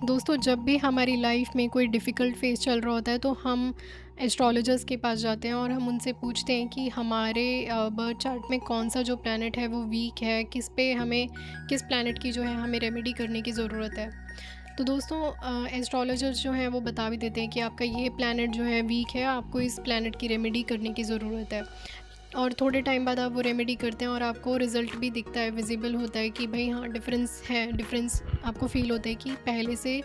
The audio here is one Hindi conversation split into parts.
दोस्तों, जब भी हमारी लाइफ में कोई डिफ़िकल्ट फ़ेज़ चल रहा होता है तो हम एस्ट्रोलॉजर्स के पास जाते हैं और हम उनसे पूछते हैं कि हमारे बर्थ चार्ट में कौन-सा जो प्लैनेट है वो वीक है, किस प्लैनेट की जो है हमें रेमेडी करने की ज़रूरत है। तो दोस्तों, एस्ट्रोलॉजर्स जो हैं वो बता भी देते हैं कि आपका ये प्लैनेट जो है वीक है, आपको इस प्लैनेट की रेमेडी करने की ज़रूरत है। और थोड़े टाइम बाद आप वो रेमेडी करते हैं और आपको रिज़ल्ट भी दिखता है, विज़िबल होता है कि भई हाँ, डिफ़रेंस आपको फ़ील होता है कि पहले से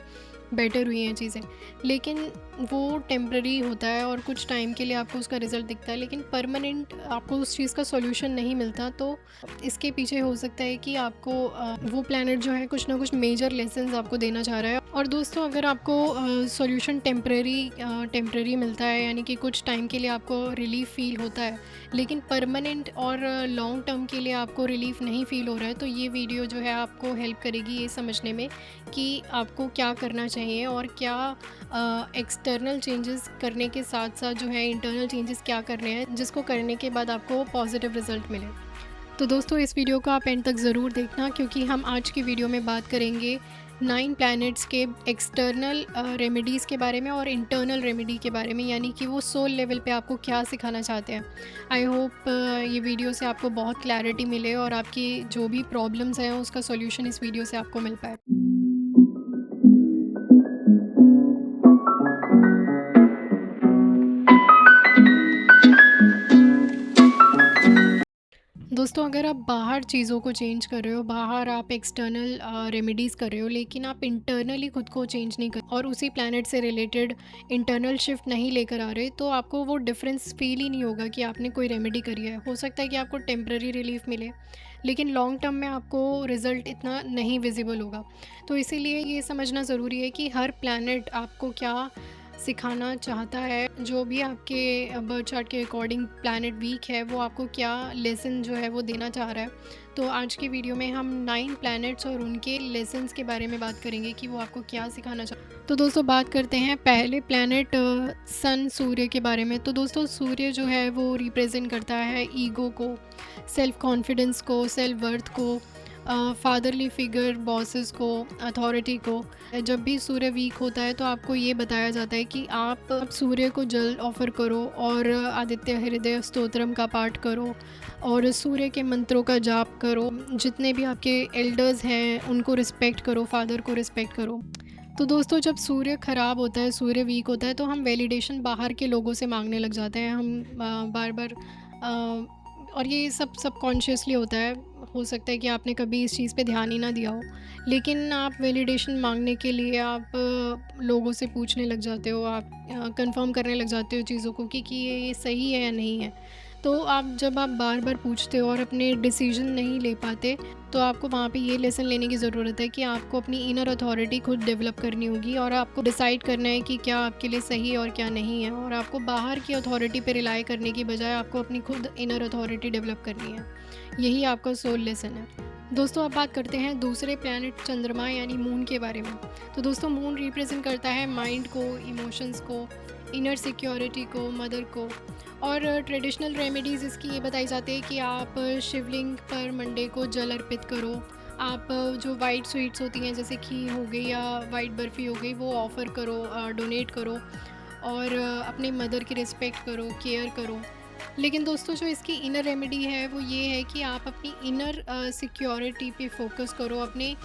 बेटर हुई हैं चीज़ें। लेकिन वो टेम्परेरी होता है और कुछ टाइम के लिए आपको उसका रिज़ल्ट दिखता है, लेकिन परमानेंट आपको उस चीज़ का सॉल्यूशन नहीं मिलता। तो इसके पीछे हो सकता है कि आपको वो प्लैनेट जो है कुछ ना कुछ मेजर लेसन्स आपको देना चाह रहा है। और दोस्तों, अगर आपको सॉल्यूशन टेम्परेरी मिलता है, यानी कि कुछ टाइम के लिए आपको रिलीफ़ फ़ील होता है, लेकिन परमानेंट और लॉन्ग टर्म के लिए आपको रिलीफ़ नहीं फ़ील हो रहा है, तो ये वीडियो जो है आपको हेल्प करेगी ये समझने में कि आपको क्या करना चाहिए और क्या एक्सटर्नल चेंजेस करने के साथ साथ जो है इंटरनल चेंजेस क्या करने हैं, जिसको करने के बाद आपको पॉजिटिव रिज़ल्ट मिले। तो दोस्तों, इस वीडियो को आप एंड तक ज़रूर देखना, क्योंकि हम आज की वीडियो में बात करेंगे 9 प्लैनेट्स के एक्सटर्नल रेमेडीज़ के बारे में और इंटरनल रेमेडी के बारे में, यानी कि वो सोल लेवल पे आपको क्या सिखाना चाहते हैं। आई होप ये वीडियो से आपको बहुत क्लैरिटी मिले और आपकी जो भी प्रॉब्लम्स हैं उसका सॉल्यूशन इस वीडियो से आपको मिल पाए। दोस्तों, अगर आप बाहर चीज़ों को चेंज कर रहे हो, बाहर आप एक्सटर्नल रेमेडीज़ कर रहे हो, लेकिन आप इंटरनली खुद को चेंज नहीं कर और उसी प्लैनेट से रिलेटेड इंटरनल शिफ्ट नहीं लेकर आ रहे, तो आपको वो डिफरेंस फ़ील ही नहीं होगा कि आपने कोई रेमेडी करी है। हो सकता है कि आपको टेम्पररी रिलीफ मिले, लेकिन लॉन्ग टर्म में आपको रिज़ल्ट इतना नहीं विजिबल होगा। तो इसीलिए ये समझना ज़रूरी है कि हर प्लैनेट आपको क्या सिखाना चाहता है। जो भी आपके बर्थ चार्ट के अकॉर्डिंग प्लैनेट वीक है, वो आपको क्या लेसन जो है वो देना चाह रहा है। तो आज की वीडियो में हम 9 प्लैनेट्स और उनके लेसन्स के बारे में बात करेंगे कि वो आपको क्या सिखाना तो दोस्तों, बात करते हैं पहले प्लैनेट सन सूर्य के बारे में। तो दोस्तों, सूर्य जो है वो रिप्रेजेंट करता है ईगो को, सेल्फ कॉन्फिडेंस को, सेल्फ वर्थ को, फादरली फिगर, बॉसेस को, अथॉरिटी को। जब भी सूर्य वीक होता है तो आपको ये बताया जाता है कि आप सूर्य को जल ऑफ़र करो और आदित्य हृदय स्तोत्रम का पाठ करो और सूर्य के मंत्रों का जाप करो। जितने भी आपके एल्डर्स हैं उनको रिस्पेक्ट करो, फादर को रिस्पेक्ट करो। तो दोस्तों, जब सूर्य ख़राब होता है, सूर्य वीक होता है, तो हम वैलिडेशन बाहर के लोगों से मांगने लग जाते हैं। हम बार बार और ये सब सबकॉन्शियसली होता है। हो सकता है कि आपने कभी इस चीज़ पे ध्यान ही ना दिया हो, लेकिन आप वैलिडेशन मांगने के लिए आप लोगों से पूछने लग जाते हो, आप कंफर्म करने लग जाते हो चीज़ों को कि ये सही है या नहीं है। तो जब आप बार बार पूछते हो और अपने डिसीजन नहीं ले पाते, तो आपको वहाँ पे ये लेसन लेने की ज़रूरत है कि आपको अपनी इनर अथॉरिटी खुद डेवलप करनी होगी और आपको डिसाइड करना है कि क्या आपके लिए सही है और क्या नहीं है। और आपको बाहर की अथॉरिटी पे रिलाई करने की बजाय आपको अपनी खुद इनर अथॉरिटी डेवलप करनी है। यही आपका सोल लेसन है। दोस्तों, अब बात करते हैं दूसरे प्लैनेट चंद्रमा यानी मून के बारे में। तो दोस्तों, मून रिप्रेजेंट करता है माइंड को, इमोशंस को, इनर सिक्योरिटी को, मदर को। और ट्रेडिशनल रेमेडीज़ इसकी ये बताई जाती है कि आप शिवलिंग पर मंडे को जल अर्पित करो। आप जो वाइट स्वीट्स होती हैं जैसे खीर हो गई या वाइट बर्फ़ी हो गई, वो ऑफ़र करो, डोनेट करो और अपने मदर की रिस्पेक्ट करो, केयर करो। लेकिन दोस्तों, जो इसकी इनर रेमेडी है वो ये है कि आप अपनी इनर सिक्योरिटी पे फोकस करो, अपने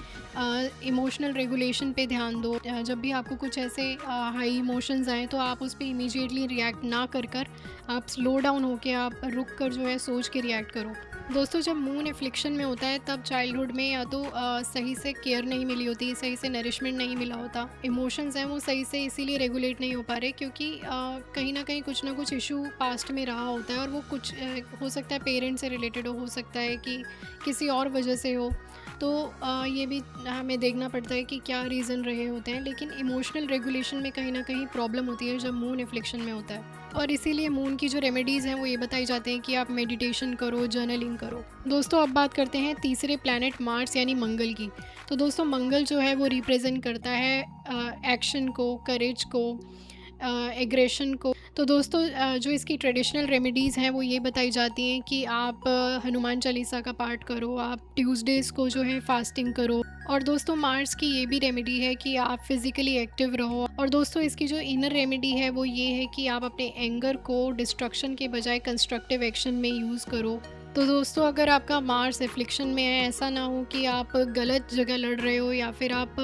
इमोशनल रेगुलेशन पे ध्यान दो। जब भी आपको कुछ ऐसे हाई इमोशंस आएँ तो आप उस पे इमीडिएटली रिएक्ट ना कर आप स्लो डाउन होके आप रुक कर जो है सोच के रिएक्ट करो। दोस्तों, जब मून एफ्लिक्शन में होता है तब चाइल्डहुड में या तो सही से केयर नहीं मिली होती, सही से नरिशमेंट नहीं मिला होता, इमोशंस हैं वो सही से इसीलिए रेगुलेट नहीं हो पा रहे क्योंकि कहीं ना कुछ इशू पास्ट में रहा होता है और वो कुछ हो सकता है पेरेंट्स से रिलेटेड हो सकता है कि किसी और वजह से हो। तो ये भी हमें देखना पड़ता है कि क्या रीज़न रहे होते हैं, लेकिन इमोशनल रेगुलेशन में कहीं ना कहीं प्रॉब्लम होती है जब मून एफ्लिक्शन में होता है। और इसीलिए मून की जो रेमेडीज़ हैं वो ये बताई जाती हैं कि आप मेडिटेशन करो, जर्नलिंग करो। दोस्तों, अब बात करते हैं तीसरे प्लैनेट मार्स यानी मंगल की। तो दोस्तों, मंगल जो है वो रिप्रेजेंट करता है एक्शन को, करेज को, एग्रेशन को। तो दोस्तों जो इसकी ट्रेडिशनल रेमेडीज़ हैं वो ये बताई जाती हैं कि आप हनुमान चालीसा का पाठ करो, आप ट्यूसडेज़ को जो है फास्टिंग करो। और दोस्तों मार्स की ये भी रेमेडी है कि आप फिज़िकली एक्टिव रहो। और दोस्तों इसकी जो इनर रेमेडी है वो ये है कि आप अपने एंगर को डिस्ट्रक्शन के बजाय कंस्ट्रक्टिव एक्शन में यूज़ करो। तो दोस्तों अगर आपका मार्स एफ्लिक्शन में है, ऐसा ना हो कि आप गलत जगह लड़ रहे हो या फिर आप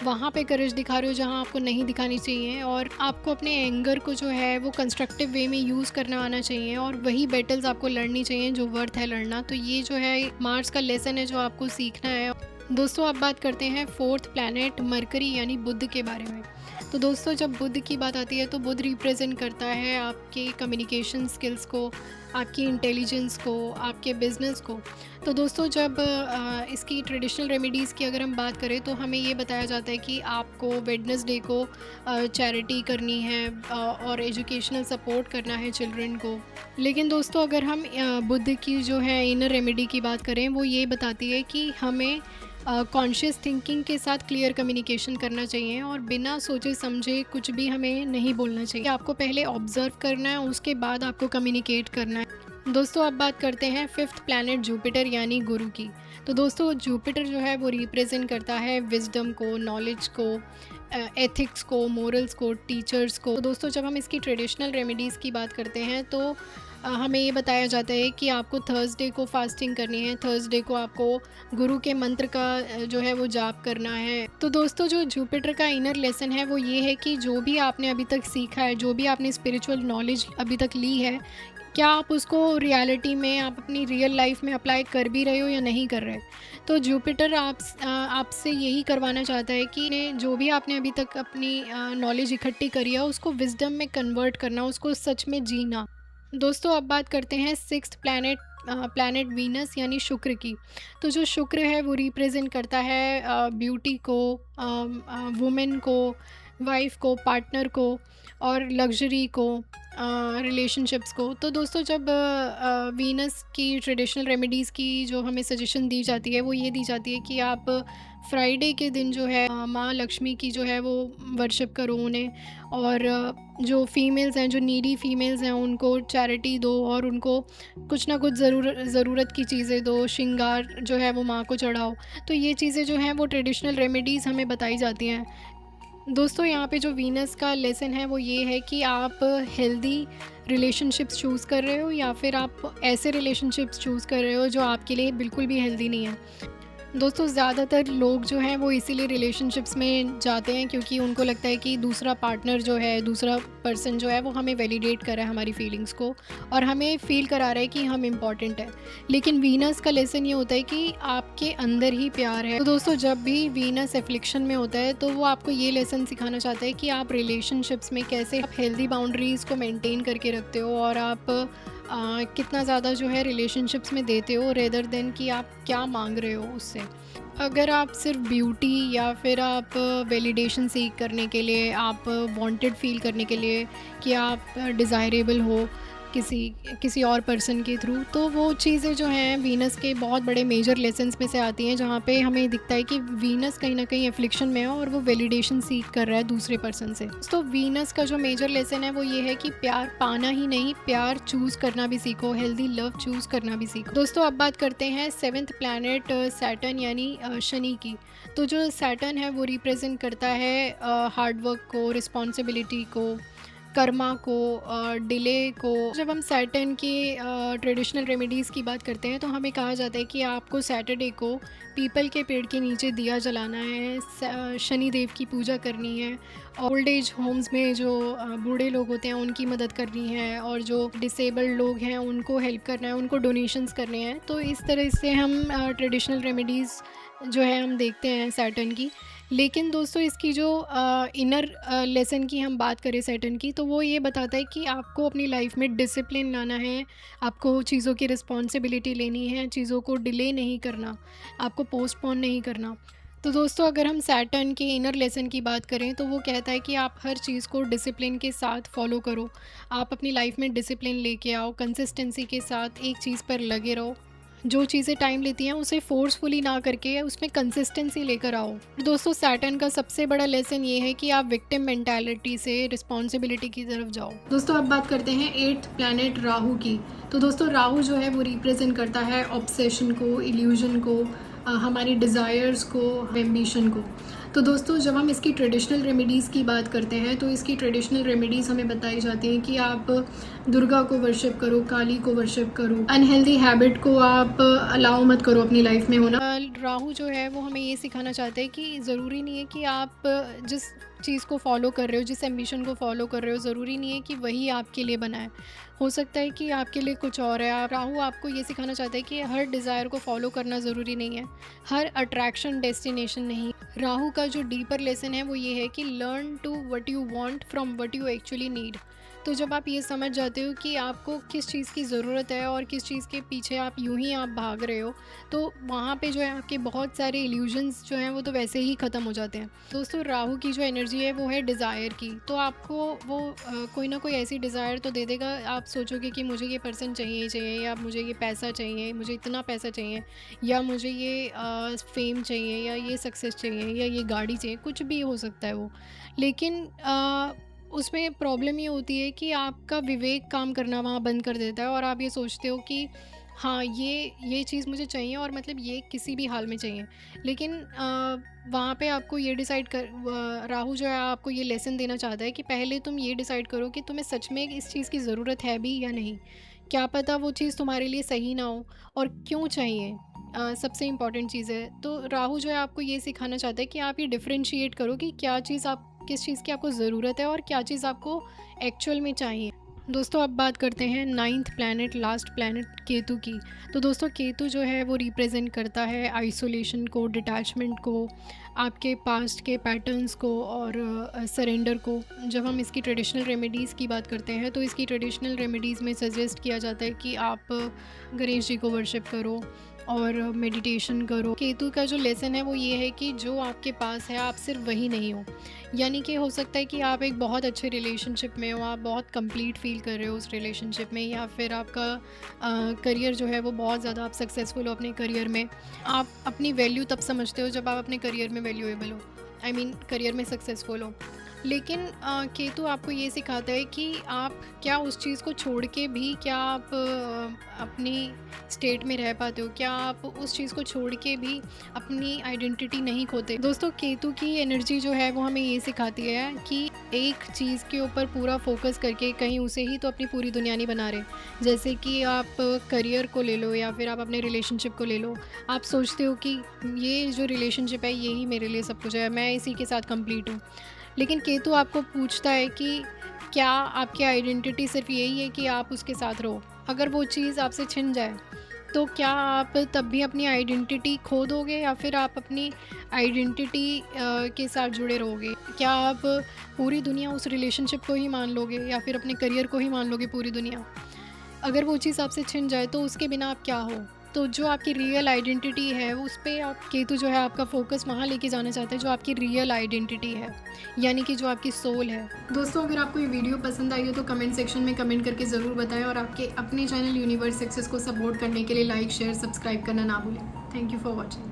वहाँ पे करेज दिखा रहे हो जहाँ आपको नहीं दिखानी चाहिए, और आपको अपने एंगर को जो है वो कंस्ट्रक्टिव वे में यूज़ करना आना चाहिए और वही बैटल्स आपको लड़नी चाहिए जो वर्थ है लड़ना। तो ये जो है मार्स का लेसन है जो आपको सीखना है। दोस्तों अब बात करते हैं फोर्थ प्लैनेट मरकरी यानी बुध के बारे में। तो दोस्तों जब बुध की बात आती है तो बुध रिप्रेजेंट करता है आपके कम्युनिकेशन स्किल्स को, आपकी इंटेलिजेंस को, आपके बिजनेस को। तो दोस्तों जब इसकी ट्रेडिशनल रेमेडीज़ की अगर हम बात करें तो हमें ये बताया जाता है कि आपको वेडनेसडे को चैरिटी करनी है और एजुकेशनल सपोर्ट करना है चिल्ड्रन को। लेकिन दोस्तों अगर हम बुध की जो है इनर रेमेडी की बात करें वो ये बताती है कि हमें कॉन्शियस थिंकिंग के साथ क्लियर कम्युनिकेशन करना चाहिए और बिना सोचे समझे कुछ भी हमें नहीं बोलना चाहिए। आपको पहले ऑब्जर्व करना है, उसके बाद आपको कम्युनिकेट करना है। दोस्तों अब बात करते हैं फिफ्थ प्लैनेट जुपिटर यानी गुरु की। तो दोस्तों जुपिटर जो है वो रिप्रेजेंट करता है विजडम को, नॉलेज को, एथिक्स को, मोरल्स को, टीचर्स को। तो दोस्तों जब हम इसकी ट्रेडिशनल रेमेडीज़ की बात करते हैं तो हमें ये बताया जाता है कि आपको थर्सडे को फास्टिंग करनी है, थर्सडे को आपको गुरु के मंत्र का जो है वो जाप करना है। तो दोस्तों जो जुपिटर का इनर लेसन है वो ये है कि जो भी आपने अभी तक सीखा है, जो भी आपने स्पिरिचुअल नॉलेज अभी तक ली है, क्या आप उसको रियलिटी में, आप अपनी रियल लाइफ में अप्लाई कर भी रहे हो या नहीं कर रहे। तो जुपिटर आपसे यही करवाना चाहता है कि जो भी आपने अभी तक अपनी नॉलेज इकट्ठी करी है उसको विजडम में कन्वर्ट करना, उसको सच में जीना। दोस्तों अब बात करते हैं सिक्स्थ प्लैनेट वीनस यानी शुक्र की। तो जो शुक्र है वो रिप्रेजेंट करता है ब्यूटी को, वुमेन को, वाइफ को, पार्टनर को और लग्जरी को, रिलेशनशिप्स को। तो दोस्तों जब वीनस की ट्रेडिशनल रेमेडीज़ की जो हमें सजेशन दी जाती है वो ये दी जाती है कि आप फ्राइडे के दिन जो है माँ लक्ष्मी की जो है वो वर्शिप करो उन्हें, और जो फीमेल्स हैं, जो नीडी फीमेल्स हैं उनको चैरिटी दो और उनको कुछ ना कुछ ज़रूरत की चीज़ें दो, श्रृंगार जो है वो माँ को चढ़ाओ। तो ये चीज़ें जो हैं वो ट्रेडिशनल रेमेडीज़ हमें बताई जाती हैं। दोस्तों यहाँ पे जो वीनस का लेसन है वो ये है कि आप हेल्दी रिलेशनशिप्स चूज़ कर रहे हो या फिर आप ऐसे रिलेशनशिप्स चूज़ कर रहे हो जो आपके लिए बिल्कुल भी हेल्दी नहीं है। दोस्तों ज़्यादातर लोग जो हैं वो इसीलिए रिलेशनशिप्स में जाते हैं क्योंकि उनको लगता है कि दूसरा पार्टनर जो है, दूसरा पर्सन जो है वो हमें वैलिडेट कर रहा है हमारी फीलिंग्स को और हमें फ़ील करा रहा है कि हम इम्पॉर्टेंट है। लेकिन वीनस का लेसन ये होता है कि आपके अंदर ही प्यार है। तो दोस्तों जब भी वीनस एफ्लिक्शन में होता है तो वो आपको ये लेसन सिखाना चाहता है कि आप रिलेशनशिप्स में कैसे आप हेल्दी बाउंड्रीज़ को मेंटेन करके रखते हो और आप कितना ज़्यादा जो है रिलेशनशिप्स में देते हो रेदर देन कि आप क्या मांग रहे हो उससे। अगर आप सिर्फ ब्यूटी या फिर आप वैलिडेशन सीख करने के लिए, आप वांटेड फील करने के लिए कि आप डिज़ायरेबल हो किसी और पर्सन के थ्रू, तो वो चीज़ें जो हैं वीनस के बहुत बड़े मेजर लेसन्स में से आती हैं जहाँ पे हमें दिखता है कि वीनस कहीं ना कहीं एफ्लिक्शन में है और वो वैलिडेशन सीख कर रहा है दूसरे पर्सन से। तो वीनस का जो मेजर लेसन है वो ये है कि प्यार पाना ही नहीं, प्यार चूज़ करना भी सीखो, हेल्दी लव चूज़ करना भी सीखो। दोस्तों अब बात करते हैं सेवेंथ प्लैनेट सैटर्न यानी शनि की। तो जो सैटर्न है वो रिप्रेजेंट करता है हार्डवर्क को, रिस्पॉन्सिबिलिटी को, कर्मा को, डिले को। जब हम सैटर्न की ट्रेडिशनल रेमेडीज़ की बात करते हैं तो हमें कहा जाता है कि आपको सैटरडे को पीपल के पेड़ के नीचे दिया जलाना है, शनि देव की पूजा करनी है, ओल्ड एज होम्स में जो बूढ़े लोग होते हैं उनकी मदद करनी है और जो डिसेबल्ड लोग हैं उनको हेल्प करना है, उनको डोनेशंस करने हैं। तो इस तरह से हम ट्रेडिशनल रेमेडीज़ जो है हम देखते हैं सैटर्न की। लेकिन दोस्तों इसकी जो इनर लेसन की हम बात करें सैटर्न की, तो वो ये बताता है कि आपको अपनी लाइफ में डिसिप्लिन लाना है, आपको चीज़ों की रिस्पॉन्सिबिलिटी लेनी है, चीज़ों को डिले नहीं करना, आपको पोस्टपोन नहीं करना। तो दोस्तों अगर हम सैटर्न के इनर लेसन की बात करें तो वो कहता है कि आप हर चीज़ को डिसिप्लिन के साथ फॉलो करो, आप अपनी लाइफ में डिसिप्लिन लेके आओ, कंसिस्टेंसी के साथ एक चीज़ पर लगे रहो। जो चीज़ें टाइम लेती हैं उसे फ़ोर्सफुली ना करके उसमें कंसिस्टेंसी लेकर आओ। दोस्तों सैटर्न का सबसे बड़ा लेसन ये है कि आप विक्टिम मेंटालिटी से रिस्पॉन्सिबिलिटी की तरफ जाओ। दोस्तों अब बात करते हैं 8th प्लैनेट राहु की। तो दोस्तों राहु जो है वो रिप्रेजेंट करता है ऑब्सेशन को, इल्यूजन को, हमारी डिज़ायर्स को, एम्बिशन को। तो दोस्तों जब हम इसकी ट्रेडिशनल रेमेडीज़ की बात करते हैं तो इसकी ट्रेडिशनल रेमेडीज़ हमें बताई जाती हैं कि आप दुर्गा को वर्शिप करो, काली को वर्शिप करो, अनहेल्दी हैबिट को आप अलाउ मत करो अपनी लाइफ में होना। राहु जो है वो हमें ये सिखाना चाहते हैं कि ज़रूरी नहीं है कि आप जिस चीज़ को फॉलो कर रहे हो, जिस एम्बिशन को फॉलो कर रहे हो, ज़रूरी नहीं है कि वही आपके लिए बना है। हो सकता है कि आपके लिए कुछ और है। राहु आपको ये सिखाना चाहता है कि हर डिज़ायर को फॉलो करना ज़रूरी नहीं है, हर अट्रैक्शन डेस्टिनेशन नहीं। राहु का जो डीपर लेसन है वो ये है कि learn to what you want from what you actually need. तो जब आप ये समझ जाते हो कि आपको किस चीज़ की ज़रूरत है और किस चीज़ के पीछे आप यूं ही आप भाग रहे हो, तो वहाँ पे जो है आपके बहुत सारे इल्यूजन्स जो हैं वो तो वैसे ही ख़त्म हो जाते हैं। दोस्तों राहु की जो एनर्जी है वो है डिज़ायर की। तो आपको वो कोई ना कोई ऐसी डिज़ायर तो दे देगा, आप सोचोगे कि मुझे ये पर्सन चाहिए ही चाहिए, या मुझे ये पैसा चाहिए, मुझे इतना पैसा चाहिए, या मुझे ये फेम चाहिए, या ये सक्सेस चाहिए, या ये गाड़ी चाहिए, कुछ भी हो सकता है वो। लेकिन उसमें प्रॉब्लम ये होती है कि आपका विवेक काम करना वहाँ बंद कर देता है और आप ये सोचते हो कि हाँ ये चीज़ मुझे चाहिए और मतलब ये किसी भी हाल में चाहिए। लेकिन वहाँ पे आपको ये डिसाइड कर राहु जो है आपको ये लेसन देना चाहता है कि पहले तुम ये डिसाइड करो कि तुम्हें सच में इस चीज़ की ज़रूरत है भी या नहीं। क्या पता वो चीज़ तुम्हारे लिए सही ना हो, और क्यों चाहिए सबसे इम्पॉर्टेंट चीज़ है। तो राहु जो है आपको ये सिखाना चाहता है कि आप ये डिफरेंशिएट करो कि क्या चीज़ आप किस चीज़ की आपको ज़रूरत है और क्या चीज़ आपको एक्चुअल में चाहिए। दोस्तों अब बात करते हैं 9th planet, last planet Ketu की। तो दोस्तों केतु जो है वो रिप्रेजेंट करता है आइसोलेशन को, डिटैचमेंट को, आपके पास्ट के पैटर्न्स को और सरेंडर को। जब हम इसकी ट्रेडिशनल रेमेडीज़ की बात करते हैं तो इसकी ट्रेडिशनल रेमेडीज़ में सजेस्ट किया जाता है कि आप गणेश जी को वर्शिप करो और मेडिटेशन करो। केतु का जो लेसन है वो ये है कि जो आपके पास है आप सिर्फ वही नहीं हो। यानी कि हो सकता है कि आप एक बहुत अच्छे रिलेशनशिप में हो, आप बहुत कंप्लीट फील कर रहे हो उस रिलेशनशिप में, या फिर आपका करियर जो है वो बहुत ज़्यादा आप सक्सेसफुल हो अपने करियर में। आप अपनी वैल्यू तब समझते हो जब आप अपने करियर में वैल्यूएबल हो, आई मीन करियर में सक्सेसफुल हो। लेकिन केतु आपको ये सिखाता है कि आप क्या उस चीज़ को छोड़ के भी क्या आप अपनी स्टेट में रह पाते हो, क्या आप उस चीज़ को छोड़ के भी अपनी आइडेंटिटी नहीं खोते। दोस्तों केतु की एनर्जी जो है वो हमें ये सिखाती है कि एक चीज़ के ऊपर पूरा फोकस करके कहीं उसे ही तो अपनी पूरी दुनिया नहीं बना रहे। जैसे कि आप करियर को ले लो या फिर आप अपने रिलेशनशिप को ले लो, आप सोचते हो कि ये जो रिलेशनशिप है यही मेरे लिए सब कुछ है, मैं इसी के साथ कंप्लीट हूँ। लेकिन केतु आपको पूछता है कि क्या आपकी आइडेंटिटी सिर्फ यही है कि आप उसके साथ रहो। अगर वो चीज़ आपसे छिन जाए तो क्या आप तब भी अपनी आइडेंटिटी खो दोगे, या फिर आप अपनी आइडेंटिटी के साथ जुड़े रहोगे? क्या आप पूरी दुनिया उस रिलेशनशिप को ही मान लोगे या फिर अपने करियर को ही मान लोगे पूरी दुनिया? अगर वो चीज़ आपसे छिन जाए तो उसके बिना आप क्या हो? तो जो आपकी रियल आइडेंटिटी है उस पे आप केतु जो है आपका फोकस वहाँ लेके जाना चाहता है जो आपकी रियल आइडेंटिटी है, यानी कि जो आपकी सोल है। दोस्तों अगर आपको ये वीडियो पसंद आई हो तो कमेंट सेक्शन में कमेंट करके ज़रूर बताएं, और आपके अपने चैनल यूनिवर्स सक्सेस को सपोर्ट करने के लिए लाइक, शेयर, सब्सक्राइब करना ना भूलें। Thank you for watching.